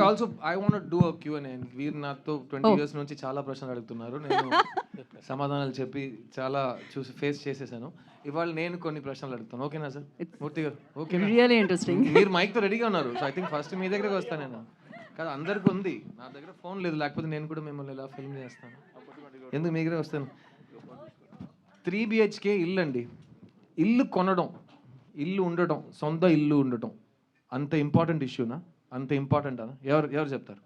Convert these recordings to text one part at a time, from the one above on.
Also I want do a Q&A. వీరు నాతో 20 years నుంచి చాలా ప్రశ్నలు అడుగుతున్నారు. నేను సమాధానాలు చెప్పి చాలా చూసి ఫేస్ చేసేసాను. ఇవాళ నేను కొన్ని ప్రశ్నలు అడుగుతాను. ఓకేనా సార్? మూర్తి గారు ఓకేనా? Really interesting. మీరు మైక్తో రెడీగా ఉన్నారు. సో ఐ థింక్ ఫస్ట్ మీ దగ్గరికి వస్తాను నేను. కాదు అందరికీ ఉంది, నా దగ్గర ఫోన్ లేదు. లేకపోతే నేను కూడా మిమ్మల్ని ఇలా ఫిల్మ్ చేస్తాను. ఎందుకు మీ దగ్గరే వస్తాను. 3 BHK ఇల్లు అండి. ఇల్లు కొనడం, ఇల్లు ఉండటం, సొంత ఇల్లు ఉండటం అంత ఇంపార్టెంట్ ఇష్యూనా? అంత ఇంపార్టెంట్ అనా? ఎవరు చెప్తారు?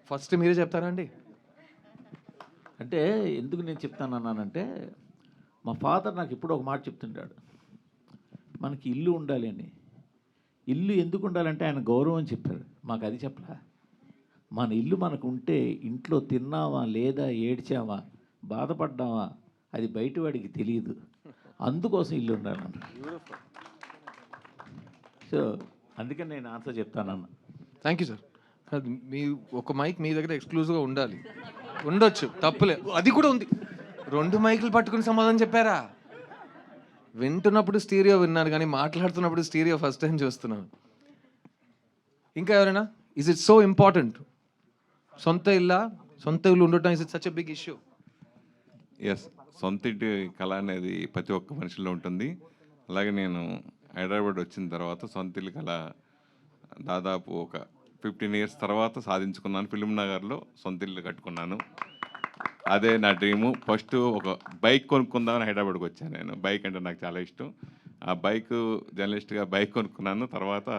ఫస్ట్ మీరే చెప్తారా అండి? అంటే ఎందుకు నేను చెప్తానన్నానంటే, మా ఫాదర్ నాకు ఇప్పుడు ఒక మాట చెప్తుంటాడు, మనకి ఇల్లు ఉండాలి అని. ఇల్లు ఎందుకు ఉండాలంటే ఆయన గౌరవం చెప్పారు, మాకు అది చెప్పలా. మన ఇల్లు మనకు ఉంటే ఇంట్లో తిన్నామా లేదా ఏడ్చామా బాధపడ్డామా అది బయటవాడికి తెలియదు, అందుకోసం ఇల్లు ఉండాలన్న. సో అందుకని నేను ఆన్సర్ చెప్తానన్న. Thank you sir. కాదు, మీ ఒక మైక్ మీ దగ్గర ఎక్స్క్లూజివ్గా ఉండాలి, ఉండొచ్చు, తప్పులే, అది కూడా ఉంది. 2 మైకులు పట్టుకుని సమాధానం చెప్పారా? వింటున్నప్పుడు స్టీరియో విన్నాను, కానీ మాట్లాడుతున్నప్పుడు స్టీరియో ఫస్ట్ టైం చూస్తున్నాను. ఇంకా ఎవరైనా? Is it so important? సొంత ఇల్లు ఉండటం is it such a big issue? Yes, సొంత ఇంటి కళ అనేది ప్రతి ఒక్క మనిషిలో ఉంటుంది. అలాగే నేను హైదరాబాద్ వచ్చిన తర్వాత సొంత ఇల్లు కళ దాదాపు ఒక 15 ఇయర్స్ తర్వాత సాధించుకున్నాను. ఫిల్మ్ నగర్లో సొంత ఇల్లు కట్టుకున్నాను. అదే నా డ్రీము. ఫస్ట్ ఒక బైక్ కొనుక్కుందామని హైదరాబాద్కి వచ్చాను. నేను బైక్ అంటే నాకు చాలా ఇష్టం. ఆ బైక్ జర్నలిస్ట్గా బైక్ కొనుక్కున్నాను. తర్వాత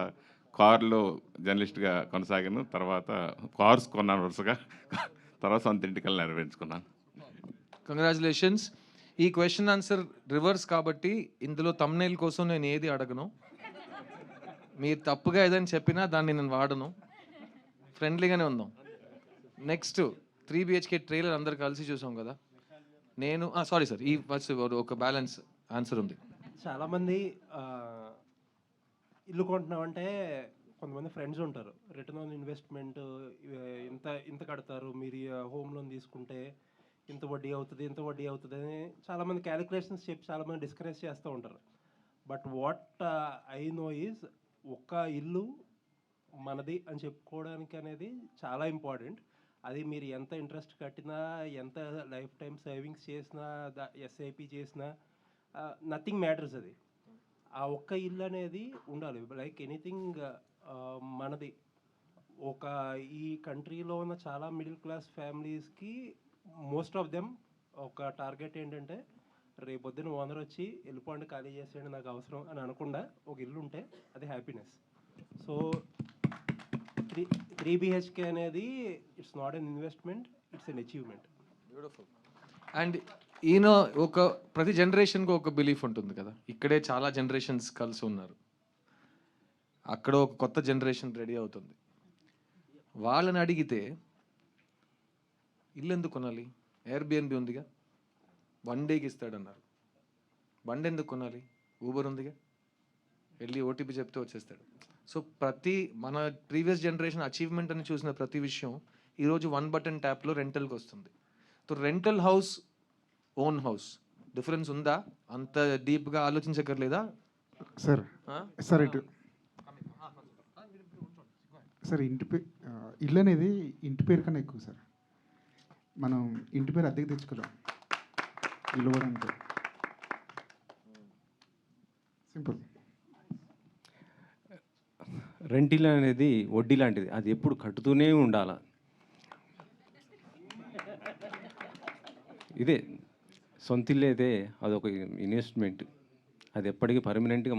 కార్లో జర్నలిస్ట్గా కొనసాగాను. తర్వాత కార్స్ కొన్నాను వరుసగా. తర్వాత సొంత ఇంటికల్లా నెరవేర్చుకున్నాను. కంగ్రాచులేషన్స్. ఈ క్వశ్చన్ ఆన్సర్ రివర్స్ కాబట్టి ఇందులో తమ్నైల్ కోసం నేను ఏది అడగను. మీరు తప్పుగా ఏదైనా చెప్పినా దాన్ని నేను వాడను. ఫ్రెండ్లీగానే ఉందాం. నెక్స్ట్ 3 BHK ట్రైలర్ అందరు కలిసి చూసాం కదా. నేను సారీ సార్, ఈ ఫస్ట్ ఒక బ్యాలెన్స్ ఆన్సర్ ఉంది. చాలామంది ఇల్లు కొంటున్నామంటే కొంతమంది ఫ్రెండ్స్ ఉంటారు, రిటర్న్ ఆన్ ఇన్వెస్ట్మెంట్ ఇంత కడతారు, మీరు హోమ్ లోన్ తీసుకుంటే ఇంత వడ్డీ అవుతుంది అని చాలామంది క్యాలిక్యులేషన్స్ చెప్పి చాలామంది డిస్కరేజ్ చేస్తూ ఉంటారు. But what I know is, ఒక్క ఇల్లు మనది అని చెప్పుకోవడానికి అనేది చాలా ఇంపార్టెంట్. అది మీరు ఎంత ఇంట్రెస్ట్ కట్టినా, ఎంత లైఫ్ టైం సేవింగ్స్ చేసినా, SIP చేసినా, నథింగ్ మ్యాటర్స్. అది ఆ ఒక్క ఇల్లు అనేది ఉండాలి. లైక్ ఎనీథింగ్ మనది. ఈ కంట్రీలో ఉన్న చాలా మిడిల్ క్లాస్ ఫ్యామిలీస్కి మోస్ట్ ఆఫ్ దెమ్ ఒక టార్గెట్ ఏంటంటే, రేపొద్దున ఓనర్ వచ్చి వెళ్ళిపోండి, ఖాళీ చేసేయండి, నాకు అవసరం అని అనకుండా ఒక ఇల్లు ఉంటే అది హ్యాపీనెస్. సో 3 BHK అనేది it's not an investment, it's an achievement. Beautiful. And ఈయన ప్రతి జనరేషన్కి ఒక బిలీఫ్ ఉంటుంది కదా. ఇక్కడే చాలా జనరేషన్స్ కలిసి ఉన్నారు. అక్కడ ఒక కొత్త జనరేషన్ రెడీ అవుతుంది. వాళ్ళని అడిగితే ఇల్లు ఎందుకు కొనాలి? Airbnb ఉందిగా, 1 డేకి ఇస్తాడన్నారు. బండి ఎందుకు కొనాలి? ఊబర్ ఉందిగా, వెళ్ళి OTP చెప్తే వచ్చేస్తాడు. సో మన ప్రీవియస్ జనరేషన్ అచీవ్మెంట్ అని చూసిన ప్రతి విషయం ఈరోజు 1 బటన్ ట్యాప్లో రెంటల్కి వస్తుంది. So rental house, own house difference ఉందా? అంత డీప్గా ఆలోచించక్కర్లేదా? సార్ సార్ ఇల్లు అనేది ఇంటి పేరు కన్నా ఎక్కువ సార్. మనం ఇంటి పేరు అద్దెకి తెచ్చుకోలేం, ఇల్లు కూడా అంతే సింపుల్. రెంటిల్ అనేది వడ్డీ లాంటిది, అది ఎప్పుడు కట్టుతూనే ఉండాలి. ఇదే సొంతిల్లు అయితే అదొక ఇన్వెస్ట్మెంట్, అది ఎప్పటికీ పర్మనెంట్గా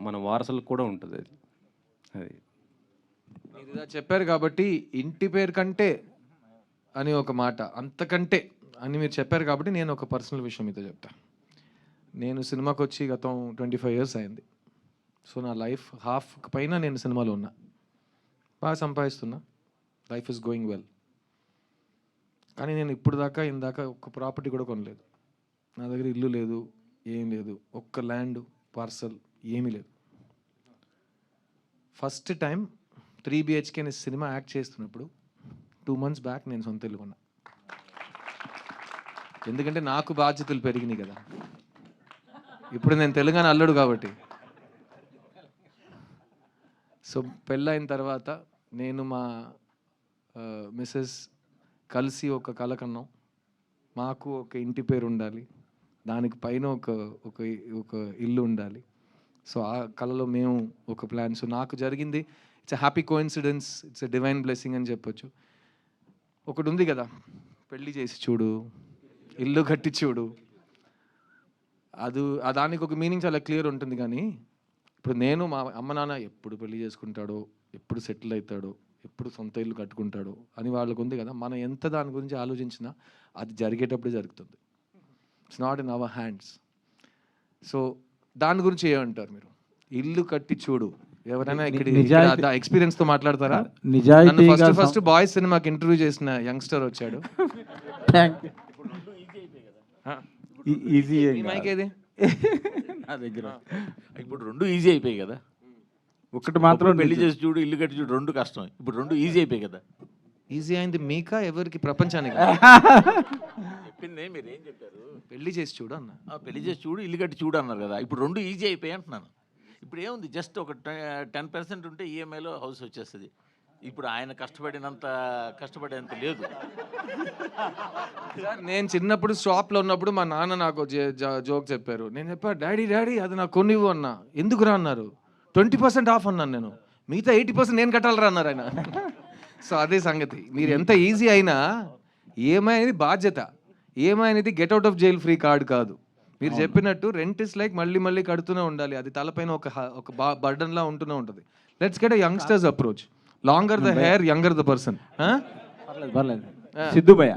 మన వారసులకు కూడా ఉంటుంది. అది మీరు ఇలా చెప్పారు కాబట్టి ఇంటి పేరు కంటే అని ఒక మాట, అంతకంటే అని మీరు చెప్పారు కాబట్టి నేను ఒక పర్సనల్ విషయం మీతో చెప్తా. నేను సినిమాకి వచ్చి గతం 25 ఇయర్స్ అయింది. సో నా లైఫ్ హాఫ్ పైన నేను సినిమాలో ఉన్నా, బాగా సంపాదిస్తున్నా, లైఫ్ ఇస్ గోయింగ్ వెల్. కానీ నేను ఇందాక ఒక ప్రాపర్టీ కూడా కొనలేదు. నా దగ్గర ఇల్లు లేదు, ఏం లేదు, ఒక్క ల్యాండ్ పార్సల్ ఏమీ లేదు. ఫస్ట్ టైం 3 BHK అనే సినిమా యాక్ట్ చేస్తున్నప్పుడు 2 months బ్యాక్ నేను సొంత ఇల్లు కొన్నా. ఎందుకంటే నాకు బాధ్యతలు పెరిగినాయి కదా. ఇప్పుడు నేను తెలంగాణ అల్లుడు కాబట్టి. సో పెళ్ళైన తర్వాత నేను మా మిస్సెస్ కలిసి ఒక కల కన్నాం. మాకు ఒక ఇంటి పేరు ఉండాలి, దానికి పైన ఒక ఒక ఒక ఇల్లు ఉండాలి. సో ఆ కళలో మేము ఒక ప్లాన్. సో నాకు జరిగింది it's a happy coincidence, it's a divine blessing అని చెప్పొచ్చు. ఒకటి ఉంది కదా, పెళ్లి చేసి చూడు, ఇల్లు కట్టి చూడు, దానికి ఒక మీనింగ్ చాలా క్లియర్ ఉంటుంది. కానీ ఇప్పుడు నేను మా అమ్మ నాన్న ఎప్పుడు పెళ్లి చేసుకుంటాడో, ఎప్పుడు సెటిల్ అవుతాడో, ఎప్పుడు సొంత ఇల్లు కట్టుకుంటాడో అని వాళ్ళకు ఉంది కదా. మనం ఎంత దాని గురించి ఆలోచించినా అది జరిగేటప్పుడే జరుగుతుంది. It's not in our hands. So దాని గురించి ఏమంటారు మీరు? ఇల్లు కట్టి చూడు, ఎవరైనా ఇక్కడ ఎక్స్పీరియన్స్ తో మాట్లాడతారా? నిజాయితీగా ఫస్ట్ బాయ్స్ సినిమాకి ఇంటర్వ్యూ చేసిన యంగ్స్టర్ వచ్చాడు. ఈజీ మైక్ ఏది? నా దగ్గర ఇప్పుడు రెండు ఈజీ అయిపోయాయి కదా. ఒకటి మాత్రం పెళ్లి చేసి చూడు, ఇల్లు కట్టి చూడు, రెండు కష్టం. ఇప్పుడు రెండు ఈజీ అయిపోయాయి కదా. ఈజీ అయింది మీకా ఎవరికి? ప్రపంచానికి. చెప్పింది మీరు ఏం చెప్పారు? పెళ్లి చేసి చూడు అన్న. పెళ్లి చేసి చూడు, ఇల్లు కట్టి చూడు అన్నారు కదా. ఇప్పుడు రెండు ఈజీ అయిపోయాయి అంటున్నాను. ఇప్పుడు ఏముంది, జస్ట్ ఒక 10% ఉంటే ఈఎంఐలో హౌస్ వచ్చేస్తుంది. ఇప్పుడు ఆయన కష్టపడేంత లేదు. నేను చిన్నప్పుడు షాప్లో ఉన్నప్పుడు మా నాన్న నాకు జోక్ చెప్పారు. నేను చెప్పా, డాడీ అది నాకు కొనివ్వు అన్నా. ఎందుకురా అన్నారు. 20% ఆఫ్ అన్నాను నేను. మిగతా 80% నేను కట్టాలరా అన్నారు ఆయన. సో అదే సంగతి. మీరు ఎంత ఈజీ అయినా ఈఎంఐ అనేది బాధ్యత. ఈఎంఐ అనేది get out of jail free card కాదు. మీరు చెప్పినట్టు రెంట్ ఇస్ లైక్ మళ్ళీ కడుతూనే ఉండాలి. అది తలపైన ఒక బర్డన్ లా ఉంటూనే ఉంటుంది. Let's get a youngsters approach. Longer the hair, younger the person. పర్లేదు సిద్ధు భయ్య,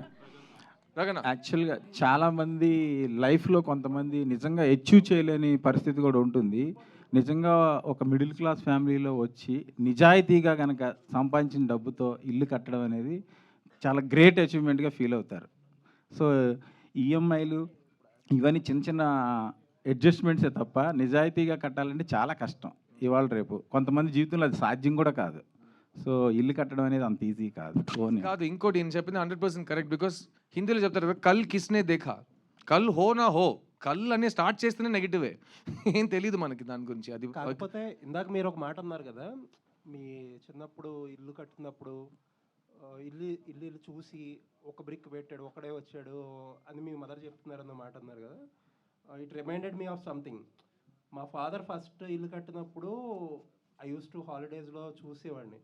రగన యాక్చువల్గా చాలామంది లైఫ్లో కొంతమంది నిజంగా అచీవ్ చేయలేని పరిస్థితి కూడా ఉంటుంది. నిజంగా ఒక మిడిల్ క్లాస్ ఫ్యామిలీలో వచ్చి నిజాయితీగా కనుక సంపాదించిన డబ్బుతో ఇల్లు కట్టడం అనేది చాలా గ్రేట్ అచీవ్మెంట్గా ఫీల్ అవుతారు. సో ఈఎంఐలు ఇవన్నీ చిన్న అడ్జస్ట్మెంట్సే తప్ప నిజాయితీగా కట్టాలంటే చాలా కష్టం ఇవాళ రేపు. కొంతమంది జీవితంలో అది సాధ్యం కూడా కాదు. సో ఇల్లు కట్టడం అనేది అంత ఈజీ కాదు. కాదు, ఇంకోటి నేను చెప్పింది 100% కరెక్ట్. బికాస్ హిందీలో చెప్తారు కల్ కిస్నే దేఖా, కల్ హో నా హో. కల్ అనే స్టార్ట్ చేస్తేనే నెగిటివే. ఏం తెలియదు మనకి దాని గురించి. అది కాకపోతే ఇందాక మీరు ఒక మాట అన్నారు కదా, మీ చిన్నప్పుడు ఇల్లు కట్టినప్పుడు ఇల్లు చూసి ఒక బ్రిక్ పెట్టాడు, ఒకడే వచ్చాడు అని మీ మదర్ చెప్తున్నారన్న మాట అన్నారు కదా. It reminded me of something. మా ఫాదర్ ఫస్ట్ ఇల్లు కట్టినప్పుడు ఐ యూస్ టు హాలిడేస్లో చూసేవాడిని.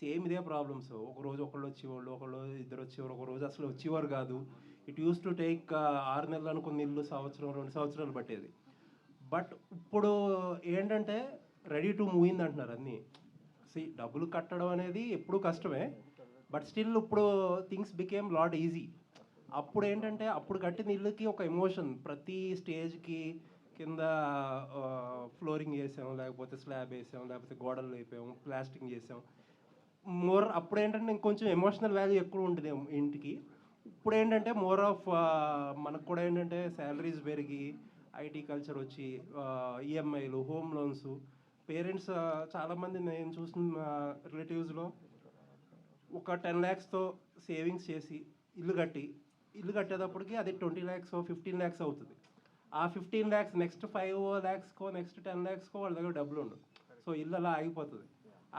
సేమ్ ఇదే ప్రాబ్లమ్స్. ఒకరోజు ఒకళ్ళు వచ్చేవాళ్ళు, ఒకళ్ళు ఇద్దరు వచ్చేవారు, ఒక రోజు అసలు వచ్చేవారు కాదు. ఇట్ యూస్ టు టేక్ 6 నెలలు అనుకున్న ఇల్లు సంవత్సరం 2 సంవత్సరాలు పట్టేది. బట్ ఇప్పుడు ఏంటంటే రెడీ టు మూవ్ ఇన్ అంటున్నారు అన్నీ. డబ్బులు కట్టడం అనేది ఎప్పుడూ కష్టమే, బట్ స్టిల్ ఇప్పుడు థింగ్స్ బికేమ్ లాట్ ఈజీ. అప్పుడు ఏంటంటే అప్పుడు కట్టిన ఇల్లుకి ఒక ఎమోషన్. ప్రతి స్టేజ్కి కింద ఫ్లోరింగ్ వేసాం, లేకపోతే స్లాబ్ వేసాం, లేకపోతే గోడలు వేపాం, ప్లాస్టింగ్ చేసాం. అప్పుడు ఏంటంటే ఇంకొంచెం ఎమోషనల్ వాల్యూ ఎక్కువ ఉంటుంది ఇంటికి. ఇప్పుడు ఏంటంటే మోర్ ఆఫ్ మనకు కూడా ఏంటంటే శాలరీస్ పెరిగి ఐటీ కల్చర్ వచ్చి ఈఎంఐలు, హోమ్ లోన్స్. పేరెంట్స్ చాలామంది నేను చూసిన రిలేటివ్స్లో ఒక 10 lakhsతో సేవింగ్స్ చేసి ఇల్లు కట్టేటప్పటికి అది 20 lakhs 15 lakhs అవుతుంది. ఆ 15 lakhs నెక్స్ట్ 5 lakhsకో నెక్స్ట్ 10 lakhsకో వాళ్ళ దగ్గర డబ్బులు ఉండవు. సో ఇల్లు అలా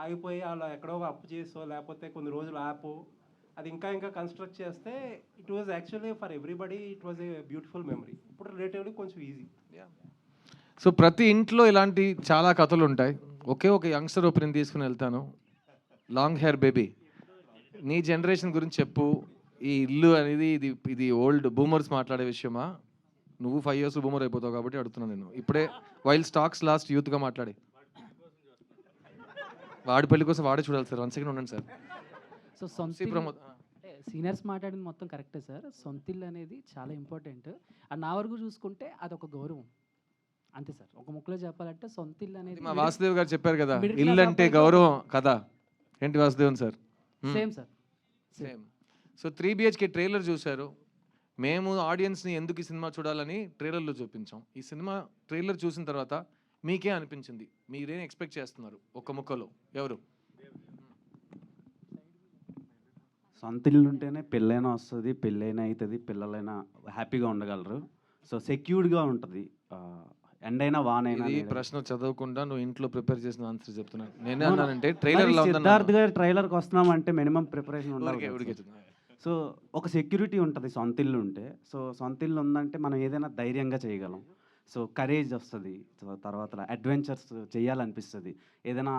ఆగిపోయి అలా ఎక్కడో అప్పు చేసో లేకపోతే కొన్ని రోజులు అది ఇంకా కన్స్ట్రక్ట్ చేస్తే it was actually for everybody it was a beautiful memory. ఇప్పుడు రిలేటివ్లీ కొంచెం ఈజీ. సో ప్రతి ఇంట్లో ఇలాంటి చాలా కథలు ఉంటాయి. ఒక యంగ్స్టర్ ఒపీనియన్ తీసుకుని వెళ్తాను. లాంగ్ హెయిర్ బేబీ, నీ జనరేషన్ గురించి చెప్పు. ఈ ఇల్లు అనేది ఇది ఓల్డ్ బూమర్స్ మాట్లాడే విషయమా? నువ్వు 5 years బూమర్ అయిపోతావు కాబట్టి అడుగుతున్నాను నేను. ఇప్పుడే వైల్ స్టాక్స్ లాస్ట్ యూత్గా మాట్లాడి వాడి పెళ్లి కోసం వాడే చూడాలి సార్. 1 second ఉండండి సార్. సో సీనియర్స్ మాట్లాడింది మొత్తం కరెక్టే సార్. సొంతిల్లు అనేది చాలా ఇంపార్టెంట్. అండ్ నా వరకు చూసుకుంటే అదొక గౌరవం అంతే సార్. ఒక ముక్కలో చెప్పాలంటే సొంతిల్లు అనేది మా వాసుదేవ్ గారు చెప్పారు కదా, ఇల్లు అంటే గౌరవం కదా. ఏంటి Vasudevan sir? Same sir, same. So 3 BHK trailer చూశారు. మేము ఆడియన్స్ని ఎందుకు ఈ సినిమా చూడాలని ట్రైలర్లో చూపించాం. ఈ సినిమా ట్రైలర్ చూసిన తర్వాత మీకే అనిపించింది? మీరేం ఎక్స్పెక్ట్ చేస్తున్నారు? ఒక ముక్కలో ఎవరు? సొంత ఇల్లు ఉంటేనే పెళ్ళైనా వస్తుంది, పెళ్ళైనా అవుతుంది, పిల్లలైనా హ్యాపీగా ఉండగలరు. సో సెక్యూర్డ్గా ఉంటుంది. ఎండైనా వానైనా ఇది నీడైనా. ప్రశ్న చదవకుండా నువ్వు ఇంట్లో ప్రిపేర్ చేసిన ఆన్సర్ చెప్తున్నాను. నేనే అవునా? అన్నానంటే ట్రైలర్ మరి లో సిద్ధార్థ్ గారి ట్రైలర్కి వస్తున్నాం అంటే మినిమం ప్రిపరేషన్ ఉండాలి కదా ఉడికే సార్. సో ఒక సెక్యూరిటీ ఉంటుంది సొంత ఇల్లు ఉంటే. సో సొంత ఇల్లు ఉందంటే మనం ఏదైనా ధైర్యంగా చేయగలం. సో కరేజ్ వస్తుంది. సో తర్వాత అడ్వెంచర్స్ చేయాలనిపిస్తుంది. ఏదైనా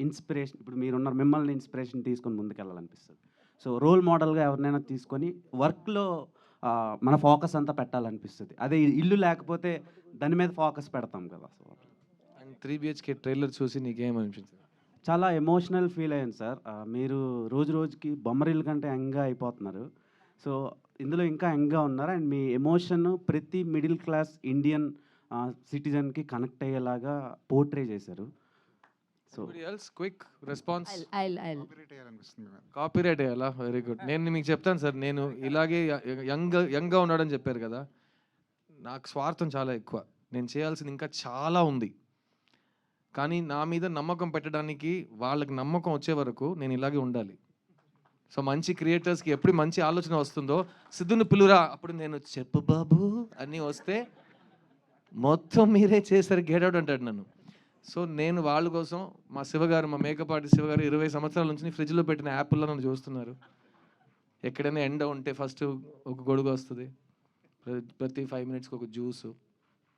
ఇన్స్పిరేషన్, ఇప్పుడు మీరున్నారు, మిమ్మల్ని ఇన్స్పిరేషన్ తీసుకొని ముందుకెళ్ళాలనిపిస్తుంది. సో రోల్ మోడల్గా ఎవరినైనా తీసుకొని వర్క్లో మన ఫోకస్ అంతా పెట్టాలనిపిస్తుంది. అదే ఇల్లు లేకపోతే దాని మీద ఫోకస్ పెడతాం కదా. సో అండ్ 3 BHK ట్రైలర్ చూసి నీకేమనిపించింది? చాలా ఎమోషనల్ ఫీల్ అయ్యాను సార్. మీరు రోజు రోజుకి బొమ్మరిల్లు కంటే యంగ్గా అయిపోతున్నారు. సో ఇందులో ఇంకా యంగ్గా ఉన్నారు. అండ్ మీ ఎమోషన్ ప్రతి మిడిల్ క్లాస్ ఇండియన్ సిటిజన్కి కనెక్ట్ అయ్యేలాగా పోర్ట్రే చేశారు. So quick response. కాపీరైట్ అయ్యాలనిపిస్తుంది మేడం. కాపీరైట్ అయ్యాలా? Very good. నేను మీకు చెప్తాను సార్, నేను ఇలాగే యంగ్గా ఉన్నాడని చెప్పారు కదా, నాకు స్వార్థం చాలా ఎక్కువ. నేను చేయాల్సింది ఇంకా చాలా ఉంది. కానీ నా మీద నమ్మకం పెట్టడానికి వాళ్ళకి నమ్మకం వచ్చే వరకు నేను ఇలాగే ఉండాలి. సో మంచి క్రియేటర్స్కి ఎప్పుడు మంచి ఆలోచన వస్తుందో, సిద్ధుని పిలురా, అప్పుడు నేను చెప్పు బాబు అని వస్తే మొత్తం మీరే చేశారు, గెట్ అవుట్ అంటాడు నన్ను. సో నేను వాళ్ళ కోసం, మా శివగారు, మా మేకప్ ఆర్టిస్ట్ శివగారు 20 సంవత్సరాల నుంచి ఫ్రిడ్జ్లో పెట్టిన యాపిల్లో నన్ను చూస్తున్నారు. ఎక్కడైనా ఎండ ఉంటే ఫస్ట్ ఒక గొడుగు వస్తుంది, ప్రతి 5 మినిట్స్కి ఒక జ్యూసు,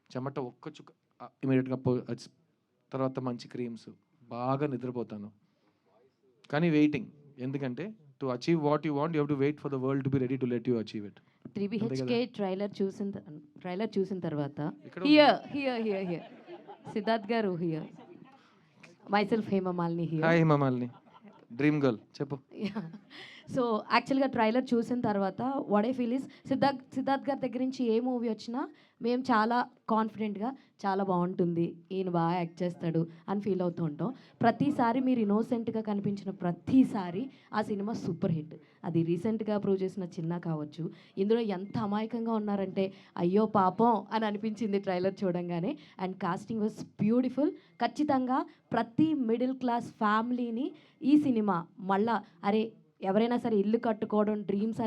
చెమట ఒక్క చుక్క ఇమీడియట్గా తర్వాత మంచి క్రీమ్స్, బాగా నిద్రపోతాను. కానీ వెయిటింగ్, ఎందుకంటే to achieve what you want you have to wait for the world to be ready to let you achieve it. 3 BHK trailer చూసిన తర్వాత ఇక్కడ here Siddharth garu here, myself Hemamalini here. Hi Himamalini, dream girl, చెప్పు. So యాక్చువల్గా trailer చూసిన తర్వాత what I feel is, Siddharth గారి దగ్గర నుంచి ఏ మూవీ వచ్చినా మేము చాలా కాన్ఫిడెంట్గా చాలా బాగుంటుంది, ఈయన బాగా యాక్ట్ చేస్తాడు అని ఫీల్ అవుతూ ఉంటాం. ప్రతిసారి మీరు ఇన్నోసెంట్గా కనిపించిన ప్రతిసారి ఆ సినిమా సూపర్ హిట్. అది రీసెంట్గా ప్రూవ్ చేసిన చిన్న కావచ్చు. ఇందులో ఎంత అమాయకంగా ఉన్నారంటే అయ్యో పాపం అని అనిపించింది ట్రైలర్ చూడంగానే. And casting was beautiful. ఖచ్చితంగా ప్రతి మిడిల్ క్లాస్ ఫ్యామిలీని ఈ సినిమా మళ్ళా, అరే ఎవరైనా సరే ఇల్లు కట్టుకోవడం, డ్రీమ్స్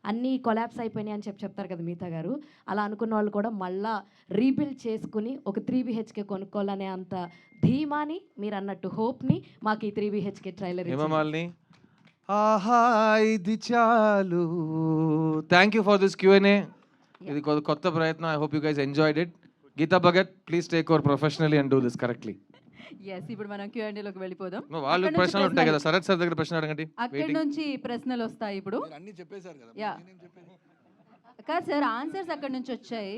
అన్నీ కొలాప్స్ అయిపోయినాయి అని చెప్తారు కదా మిగతా గారు, అలా అనుకున్న వాళ్ళు కూడా మళ్ళా రీబిల్డ్ చేసుకుని ఒక 3 BHK కొనుక్కోవాలనే అంత ధీమాని, మీరు అన్నట్టు హోప్ని మాకు ఈ 3 BHK ట్రైలర్. హిమమాలిని, ఆహా ఇది చాలు. Thank you for this Q&A. ఇది కొత్త ప్రయత్నం. I hope you guys enjoyed it. Geeta Bhagat, please take over professionally and do this correctly. Yes, ఇప్పుడు మనం Q&Aలోకి వెళ్ళిపోదాం. వాళ్ళు అక్కడ నుంచి ప్రశ్నలు ఉంటాయి కదా, ప్రశ్నలు. శరత్ సార్ దగ్గర ప్రశ్న అడగండి. అక్కడి నుంచి ప్రశ్నలు వస్తాయి ఇప్పుడు. అన్ని చెప్పేశారు కదా, యా. నేనేం చెప్పాను? కాదు సార్, ఆన్సర్స్ అక్కడి నుంచి వచ్చాయి.